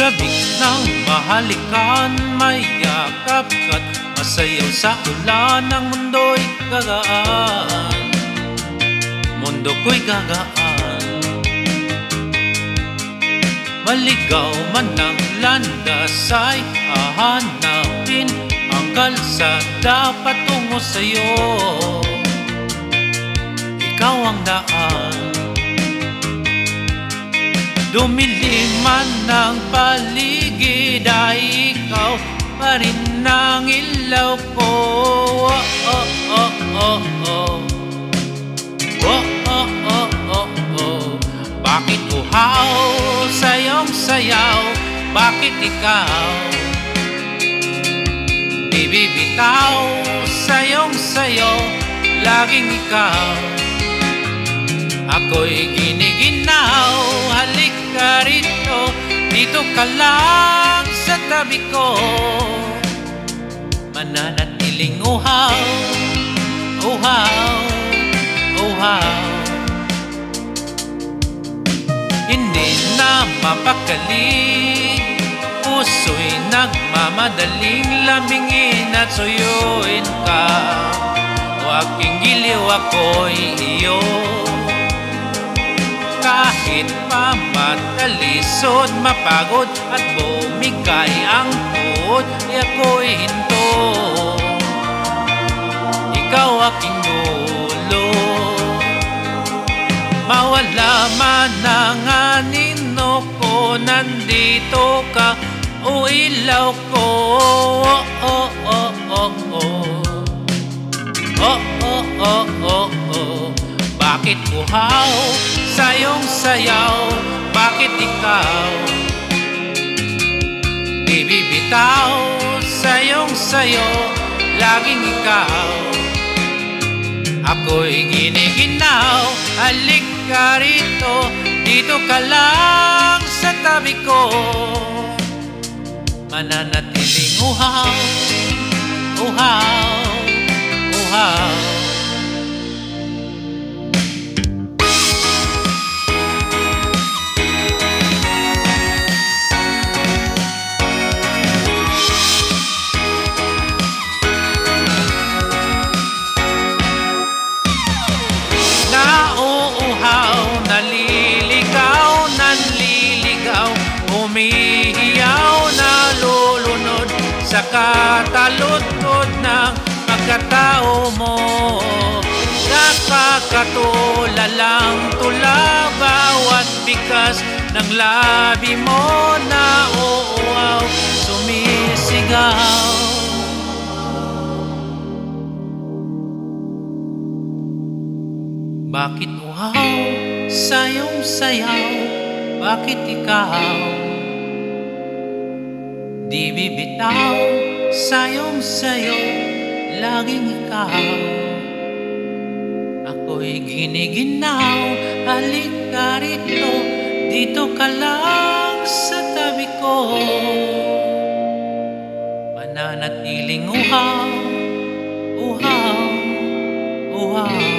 Sabik ng mahalikan, may yakap ka't masayaw sa ulan. Ang mundo'y gagaan, mundo ko'y gagaan. Maligaw man ang landas ay hahanapin ang kalsada patungo sa'yo. Ikaw ang daan. Dumilim man ang paligid ay ikaw pa rin ang ilaw ko. Oh, oh, oh, oh, oh. Oh, oh, oh, oh, oh. Bakit uhaw sa iyong sayaw? Bakit ikaw di bibitaw sa iyong sayo? Laging ikaw ako'y giniginaw. Halika rito, dito ka lang sa tabi ko. Mananatiling uhaw, uhaw, uhaw. Hindi na mapakali, puso'y nagmamadaling lambingin at suyuin ka. O aking giliw, ako'y iyo. Kahit pa matalisod, mapagod at bumigay ang puot, ako'y hinto. Ikaw aking dulo. Mawala man ang anino ko, nandito ka, o ilaw ko. Oh, oh, oh, oh, oh. Oh, oh, oh, oh, oh. Bakit uhaw sa iyong sayaw? Bakit ikaw di bibitaw sa iyong sayo? Laging ikaw ako'y giniginaw. Halika rito, dito ka lang sa tabi ko. Mananatiling uhaw, uhaw, uhaw. Naliligaw, nanliligaw, umihiyaw, nalulunod sa kataludtod ng pagkatao mo. Nakakatulalang tula bawat bikas ng labi mo. Nauuaw, sumisigaw. Bakit uhaw sa iyong sayaw? Bakit ikaw di bibitaw sa iyong sayo? Laging ikaw ako'y giniginaw. Halika rito, dito ka lang sa tabi ko. Mananatiling uhaw, uhaw, uhaw.